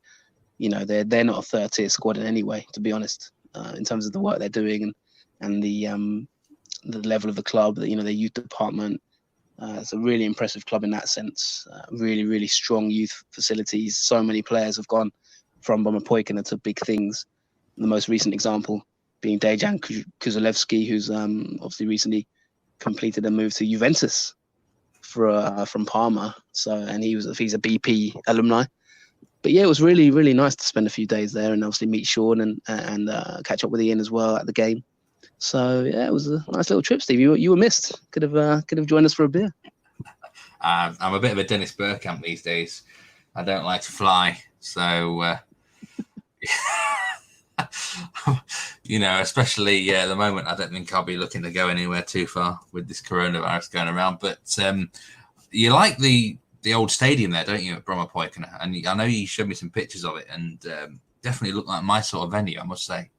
they're not a third tier squad in any way, to be honest, in terms of the work they're doing and the level of the club, their youth department. It's a really impressive club in that sense. Really, really strong youth facilities. So many players have gone from Bromma to big things. The most recent example being Dejan Kuzalewski, who's obviously recently completed a move to Juventus from Parma. And he's a BP alumni. But yeah, it was really, really nice to spend a few days there and obviously meet Sean and catch up with Ian as well at the game. So yeah, it was a nice little trip, Steve. You were missed. Could have joined us for a beer. I'm a bit of a Dennis Bergkamp these days. I don't like to fly, so especially at the moment, I don't think I'll be looking to go anywhere too far with this coronavirus going around. But you like the old stadium there, don't you, at Bromma? And I know you showed me some pictures of it, and definitely looked like my sort of venue, I must say.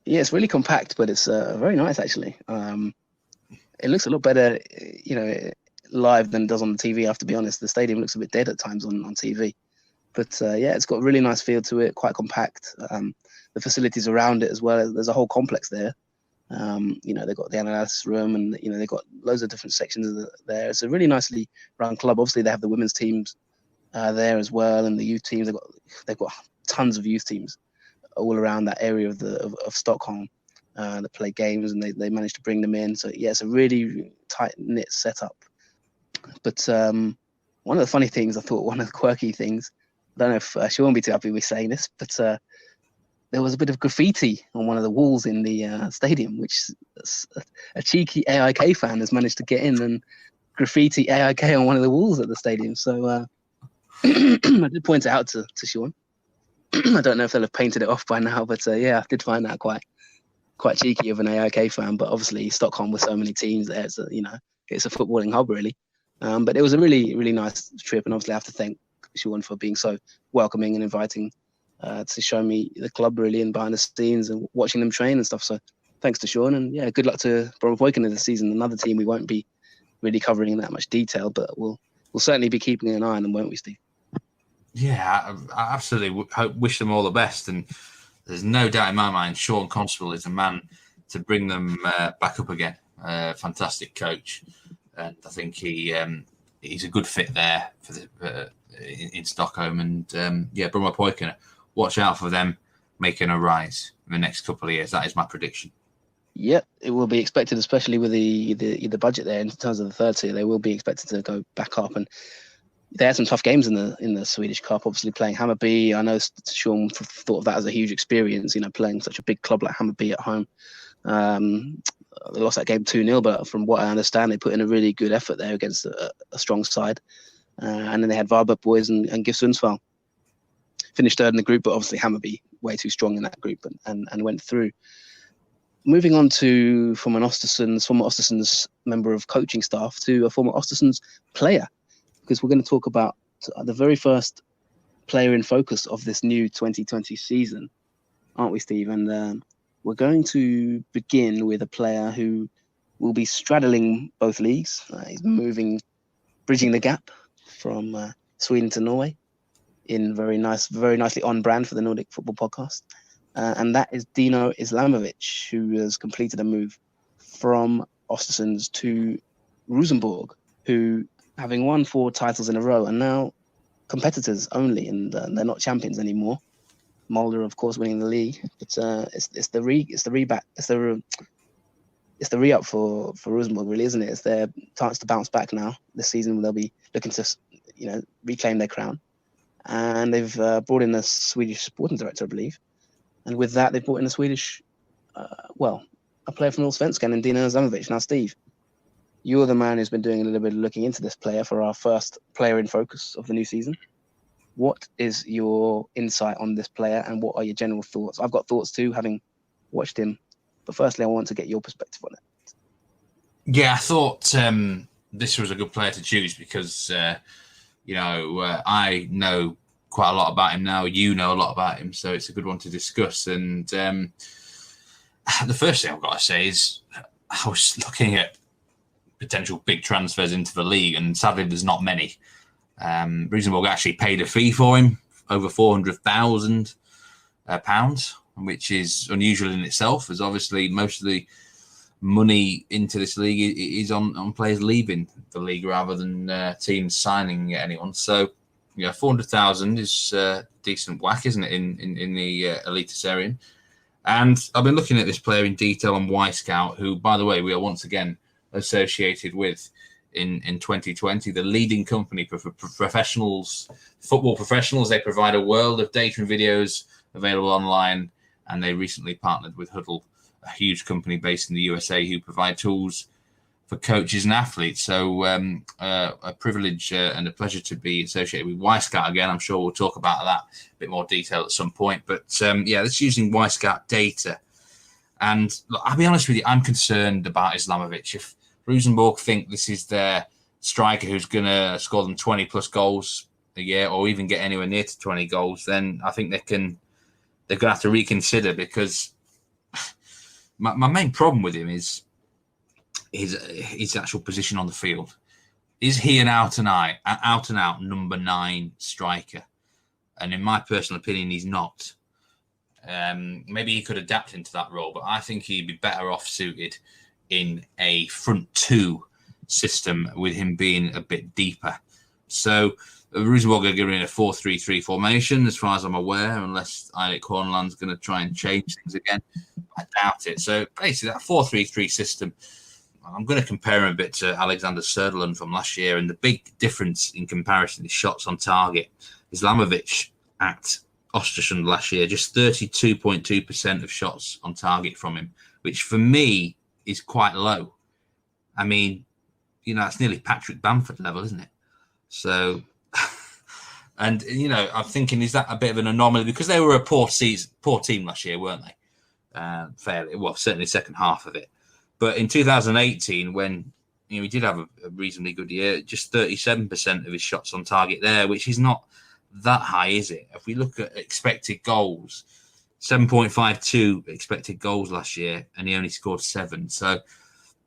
Yeah, it's really compact, but it's very nice, actually. It looks a lot better, live than it does on the TV, I have to be honest. The stadium looks a bit dead at times on TV. But yeah, it's got a really nice feel to it, quite compact. The facilities around it as well, there's a whole complex there. They've got the analysts room and, they've got loads of different sections there. It's a really nicely run club. Obviously, they have the women's teams there as well, and the youth teams. They've got tons of youth teams all around that area of Stockholm that play games, and they managed to bring them in. So yeah, it's a really tight-knit setup. But one of the funny things, I thought one of the quirky things, I don't know if Sean will be too happy with saying this, but there was a bit of graffiti on one of the walls in the stadium, which a cheeky AIK fan has managed to get in and graffiti AIK on one of the walls at the stadium. So I did point it out to Sean. I don't know if they'll have painted it off by now, but yeah, I did find that quite cheeky of an AIK fan. But obviously, Stockholm with so many teams there, it's a footballing hub really. But it was a really, really nice trip, and obviously I have to thank Sean for being so welcoming and inviting to show me the club really and behind the scenes and watching them train and stuff. So thanks to Sean, and yeah, good luck to Bromma this season. Another team we won't be really covering in that much detail, but we'll certainly be keeping an eye on them, won't we, Steve? Yeah, I absolutely wish them all the best, and there's no doubt in my mind Sean Constable is a man to bring them back up again. Fantastic coach, and I think he's a good fit there for in Stockholm. And yeah, Bromma, watch out for them making a rise in the next couple of years. That is my prediction. Yep, it will be expected, especially with the budget there in terms of the third tier. They will be expected to go back up, and they had some tough games in the Swedish Cup. Obviously, playing Hammarby, I know Sean thought of that as a huge experience. Playing such a big club like Hammarby at home. They lost that game 2-0, but from what I understand, they put in a really good effort there against a strong side. And then they had Varberg boys and GIF Sundsvall. Finished third in the group, but obviously Hammarby way too strong in that group and went through. Moving on to former Östersunds member of coaching staff to a former Östersunds player, because we're going to talk about the very first player in focus of this new 2020 season, aren't we, Steve? And we're going to begin with a player who will be straddling both leagues. He's bridging the gap from Sweden to Norway in very nicely on brand for the Nordic Football Podcast. And that is Dino Islamovic, who has completed a move from Östersunds to Rosenborg, who, having won 4 titles in a row, are now competitors only, and they're not champions anymore. Mulder, of course, winning the league, but it's the re-up for Rosenborg, really, isn't it? It's their chance to bounce back now. This season they'll be looking to, reclaim their crown, and they've brought in a Swedish sporting director, I believe, and with that they've brought in a Swedish, a player from Allsvenskan, and Dino Islamovic. Now, Steve, you're the man who's been doing a little bit of looking into this player for our first player in focus of the new season. What is your insight on this player, and what are your general thoughts? I've got thoughts too, having watched him, but firstly, I want to get your perspective on it. Yeah, I thought this was a good player to choose because I know quite a lot about him now. You know a lot about him, so it's a good one to discuss. And the first thing I've got to say is I was looking at potential big transfers into the league, and sadly there's not many. Rosenborg actually paid a fee for him, over £400,000, which is unusual in itself, as obviously most of the money into this league is on players leaving the league rather than teams signing anyone. So, 400,000 is decent whack, isn't it, in the Eliteserien? And I've been looking at this player in detail on Y-Scout, who, by the way, we are once again associated with in 2020, the leading company for professionals, football professionals. They provide a world of data and videos available online, and they recently partnered with Huddle, a huge company based in the USA who provide tools for coaches and athletes. So a privilege and a pleasure to be associated with Y-Scout again. I'm sure we'll talk about that a bit more detail at some point. But that's using Y-Scout data. And look, I'll be honest with you, I'm concerned about Islamovic. If Rosenborg think this is their striker who's going to score them 20 plus goals a year, or even get anywhere near to 20 goals, then I think they're going to have to reconsider, because my main problem with him is his actual position on the field. Is he an out and out number 9 striker? And in my personal opinion, he's not. Maybe he could adapt into that role, but I think he'd be better off suited in a front 2 system, with him being a bit deeper. So Rosenborg are giving a 4-3-3 formation, as far as I'm aware, unless Eirik Horneland's going to try and change things again. I doubt it. So basically, that 4-3-3 system, I'm going to compare him a bit to Alexander Söderlund from last year, and the big difference in comparison is shots on target. Islamovic at Östersund last year, just 32.2% of shots on target from him, which for me is quite low. I mean, it's nearly Patrick Bamford level, isn't it? So, and I'm thinking, is that a bit of an anomaly, because they were a poor team last year, weren't they? Fairly well, certainly second half of it. But in 2018, when he did have a reasonably good year, just 37% of his shots on target there, which is not that high, is it? If we look at expected goals, 7.52 expected goals last year, and he only scored 7. So,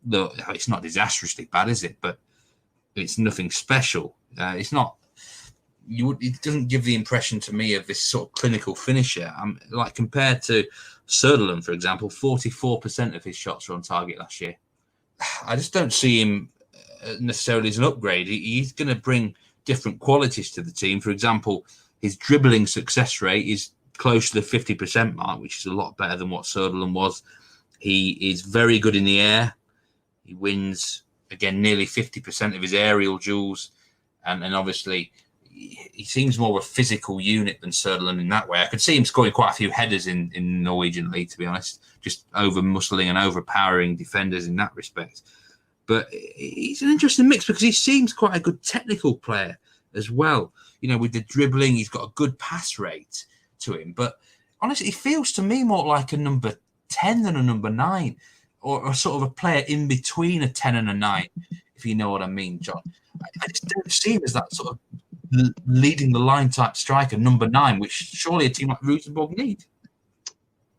look, it's not disastrously bad, is it? But it's nothing special. It's not. It doesn't give the impression to me of this sort of clinical finisher. Like compared to Söderlund, for example, 44% of his shots were on target last year. I just don't see him necessarily as an upgrade. He's going to bring different qualities to the team. For example, his dribbling success rate is close to the 50% mark, which is a lot better than what Söderlund was. He is very good in the air. He wins, again, nearly 50% of his aerial duels. And obviously, he seems more of a physical unit than Söderlund in that way. I could see him scoring quite a few headers in the Norwegian league, to be honest, just over-muscling and overpowering defenders in that respect. But he's an interesting mix, because he seems quite a good technical player as well. With the dribbling, he's got a good pass rate to him. But honestly, he feels to me more like a number 10 than a number 9, or sort of a player in between a 10 and a 9, if you know what I mean, John. I just don't see him as that sort of leading the line type striker, number 9, which surely a team like Rosenborg need.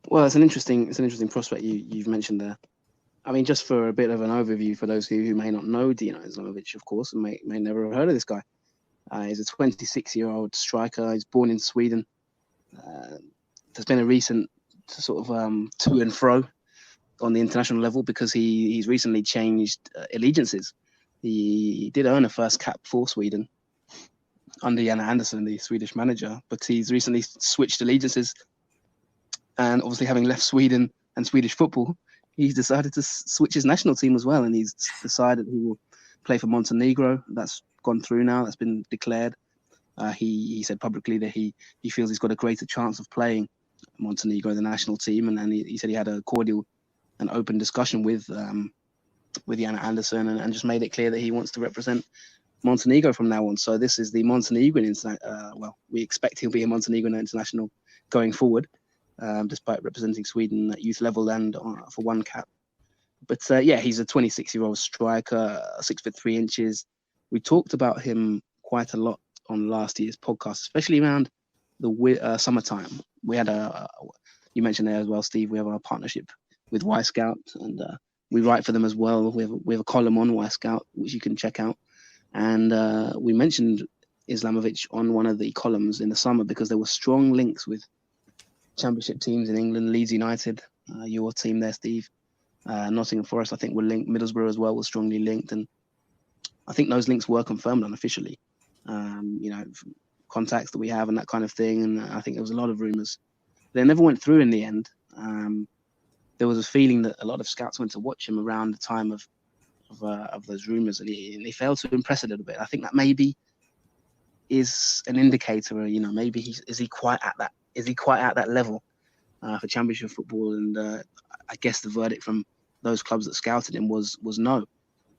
Well, it's an interesting prospect you've mentioned there. I mean, just for a bit of an overview for those who may not know Dino Islamovic, of course, and may never have heard of this guy. He's a 26-year-old striker. He's born in Sweden. There's been a recent sort of to and fro on the international level, because he's recently changed allegiances. He did earn a first cap for Sweden under Jan Andersson, the Swedish manager, but he's recently switched allegiances. And obviously, having left Sweden and Swedish football, he's decided to switch his national team as well. And he's decided he will play for Montenegro. That's gone through now. That's been declared. He said publicly that he feels he's got a greater chance of playing Montenegro, the national team. And he said he had a cordial and open discussion with Jan Andersson, and just made it clear that he wants to represent Montenegro from now on. So this is the Montenegrin, we expect he'll be a Montenegrin international going forward, despite representing Sweden at youth level and for one cap. But he's a 26-year-old striker, 6'3" We talked about him quite a lot on last year's podcast, especially around the summertime. We had you mentioned there as well, Steve. We have our partnership with Y Scout, and we write for them as well. We have a column on Y Scout which you can check out, and we mentioned Islamovic on one of the columns in the summer because there were strong links with Championship teams in England, Leeds United, your team there, Steve. Nottingham Forest, I think, were linked. Middlesbrough as well was strongly linked, and I think those links were confirmed unofficially. Contacts that we have and that kind of thing. And I think there was a lot of rumours. They never went through in the end. There was a feeling that a lot of scouts went to watch him around the time of those rumours, and he failed to impress a little bit. I think that maybe is an indicator. Maybe is he quite at that level for Championship football? And I guess the verdict from those clubs that scouted him was no.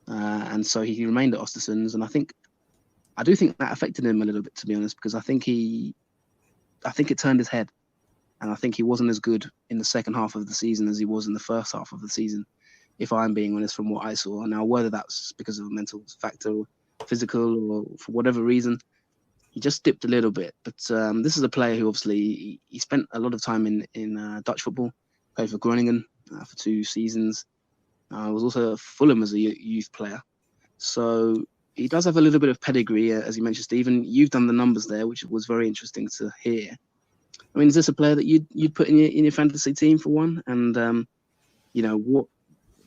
And so he remained at Östersunds, and I do think that affected him a little bit, to be honest, because I think it turned his head, and I think he wasn't as good in the second half of the season as he was in the first half of the season, if I'm being honest from what I saw. Now, whether that's because of a mental factor or physical or for whatever reason, he just dipped a little bit. But this is a player who obviously he spent a lot of time in Dutch football, played for Groningen for 2 seasons. Was also at Fulham as a youth player. So he does have a little bit of pedigree, as you mentioned, Stephen. You've done the numbers there, which was very interesting to hear. I mean, is this a player that you'd put in your fantasy team for one? And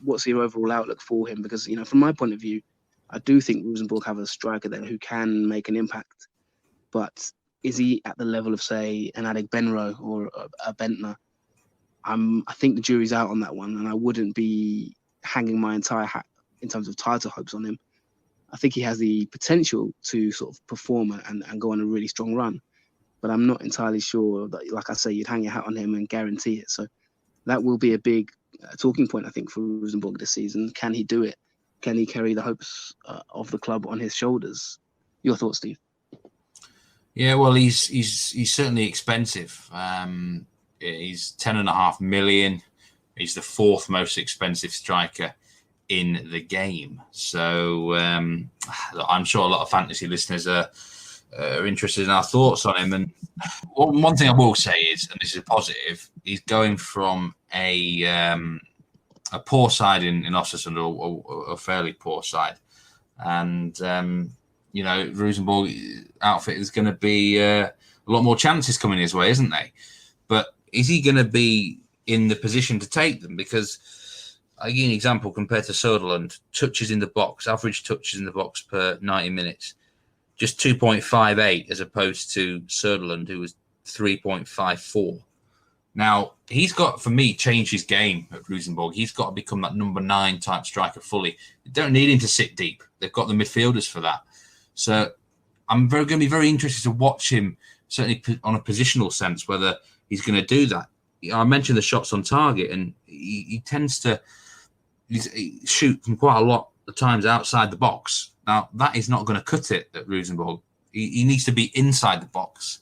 what's your overall outlook for him? Because from my point of view, I do think Rosenborg have a striker there who can make an impact. But is he at the level of, say, an Adek Benro or a Bentner? I think the jury's out on that one, and I wouldn't be hanging my entire hat in terms of title hopes on him. I think he has the potential to sort of perform and go on a really strong run, but I'm not entirely sure that, like I say, you'd hang your hat on him and guarantee it. So that will be a big talking point, I think, for Rosenborg this season. Can he do it? Can he carry the hopes of the club on his shoulders? Your thoughts, Steve? Yeah, well, he's certainly expensive. He's 10.5 million. He's the 4th most expensive striker in the game. So I'm sure a lot of fantasy listeners are interested in our thoughts on him. And one thing I will say is, and this is positive, he's going from a poor side in Östersund, or a fairly poor side. And, Rosenborg outfit is going to be a lot more chances coming his way, isn't they? But is he going to be in the position to take them? Because I'll give you an example compared to Söderlund. Touches in the box, average touches in the box per 90 minutes, just 2.58 as opposed to Söderlund, who was 3.54. Now, he's got, for me, changed his game at Rosenborg. He's got to become that number 9 type striker fully. They don't need him to sit deep. They've got the midfielders for that. So I'm going to be very interested to watch him, certainly on a positional sense, whether he's going to do that. I mentioned the shots on target, and he tends to shoot from quite a lot of times outside the box. Now, that is not going to cut it at Rosenborg. He needs to be inside the box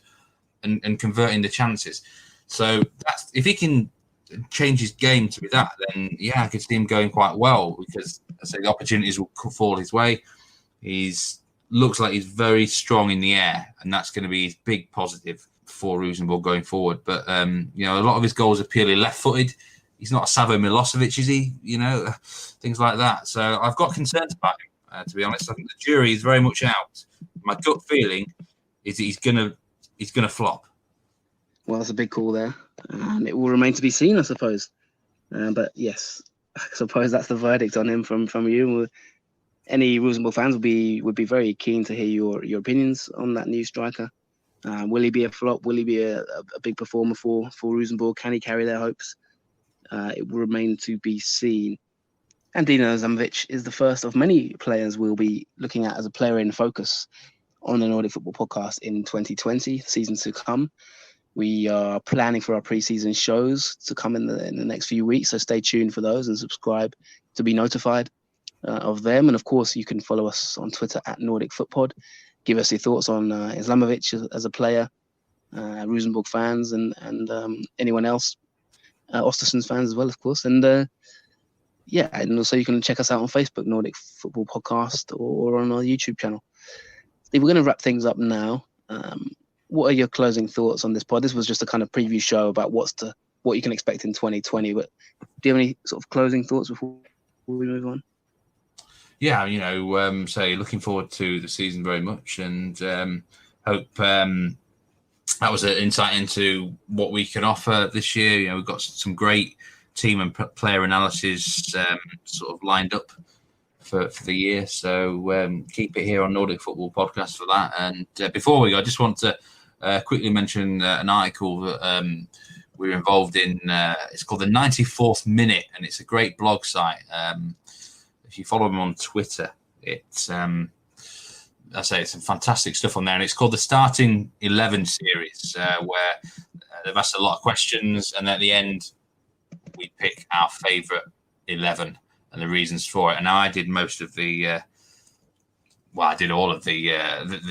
and converting the chances. So if he can change his game to be that, then I could see him going quite well, because I say the opportunities will fall his way. Looks like he's very strong in the air, and that's going to be his big positive for Rosenborg going forward. But a lot of his goals are purely left-footed. He's not a Savo Milosevic, is he? Things like that. So I've got concerns about him, to be honest. I think the jury is very much out. My gut feeling is that he's gonna flop. Well, that's a big call there, and it will remain to be seen, I suppose. But yes, I suppose that's the verdict on him from you. Any Rosenborg fans would be very keen to hear your opinions on that new striker. Will he be a flop? Will he be a big performer for Rosenborg? Can he carry their hopes? It will remain to be seen. And Dino Islamovic is the first of many players we'll be looking at as a player in focus on the Nordic Football Podcast in 2020, season to come. We are planning for our pre-season shows to come in the next few weeks, so stay tuned for those and subscribe to be notified of them. And of course, you can follow us on Twitter at Nordic Footpod. Give us your thoughts on Islamovic as a player, Rosenborg fans, and anyone else, Östersunds fans as well, of course. And and also you can check us out on Facebook, Nordic Football Podcast, or on our YouTube channel. Steve, we're going to wrap things up now. What are your closing thoughts on this pod? This was just a kind of preview show about what you can expect in 2020. But do you have any sort of closing thoughts before we move on? Yeah, so looking forward to the season very much, and hope that was an insight into what we can offer this year. We've got some great team and player analysis sort of lined up for the year. So keep it here on Nordic Football Podcast for that. And before we go, I just want to quickly mention an article that we're involved in. It's called the 94th Minute, and it's a great blog site. If you follow them on Twitter, it's I say it's some fantastic stuff on there, and it's called the Starting 11 series, where they've asked a lot of questions, and at the end we pick our favourite 11 and the reasons for it. And now I did most of I did all of the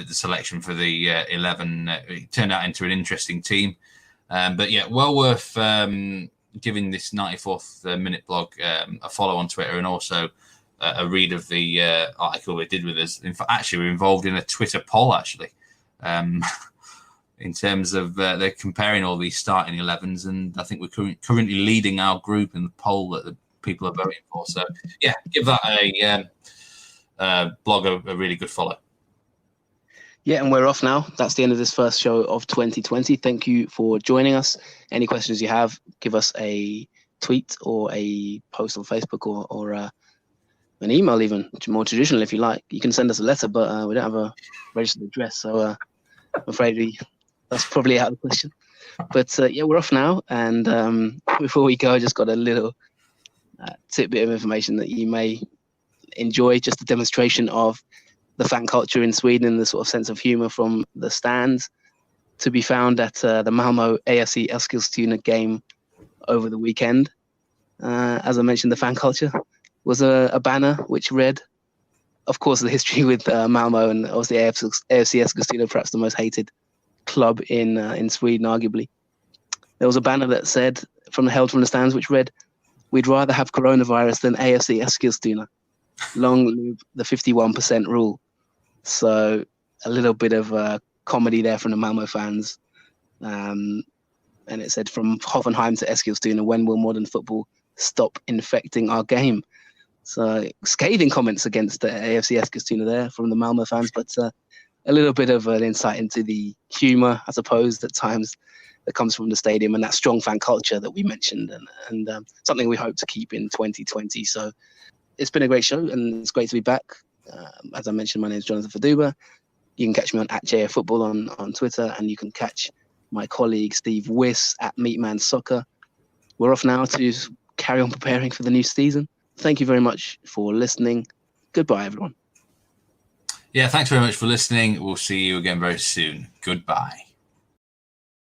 selection for the 11. It turned out into an interesting team, but yeah, well worth giving this 94th Minute blog a follow on Twitter, and also a read of the article they did with us. In fact, actually, we're involved in a Twitter poll, in terms of they're comparing all these starting 11s, and I think we're currently leading our group in the poll that the people are voting for. So, yeah, give that a blog a really good follow. Yeah, and we're off now. That's the end of this first show of 2020. Thank you for joining us. Any questions you have, give us a tweet or a post on Facebook or an email, even more traditional if you like. You can send us a letter, but we don't have a registered address, so I'm afraid that's probably out of the question. But yeah, we're off now, and before we go, I just got a little tidbit of information that you may enjoy, just a demonstration of the fan culture in Sweden, the sort of sense of humour from the stands, to be found at the Malmo AFC Eskilstuna game over the weekend. As I mentioned, the fan culture was a banner which read, of course, the history with Malmo, and obviously AFC Eskilstuna, perhaps the most hated club in Sweden, arguably. There was a banner that said, held from the stands, which read, "We'd rather have coronavirus than AFC Eskilstuna. Long live the 51% rule." So a little bit of comedy there from the Malmo fans. And it said, "From Hoffenheim to Eskilstuna, when will modern football stop infecting our game?" So scathing comments against the AFC Eskilstuna there from the Malmo fans, but a little bit of an insight into the humour, I suppose, at times that comes from the stadium, and that strong fan culture that we mentioned, and something we hope to keep in 2020. So it's been a great show, and it's great to be back. As I mentioned, my name is Jonathan Fadugba. You can catch me on @JFFootball on Twitter, and you can catch my colleague Steve Wyss at Meatman Soccer. We're off now to carry on preparing for the new season. Thank you very much for listening. Goodbye, everyone. Yeah, thanks very much for listening. We'll see you again very soon. Goodbye.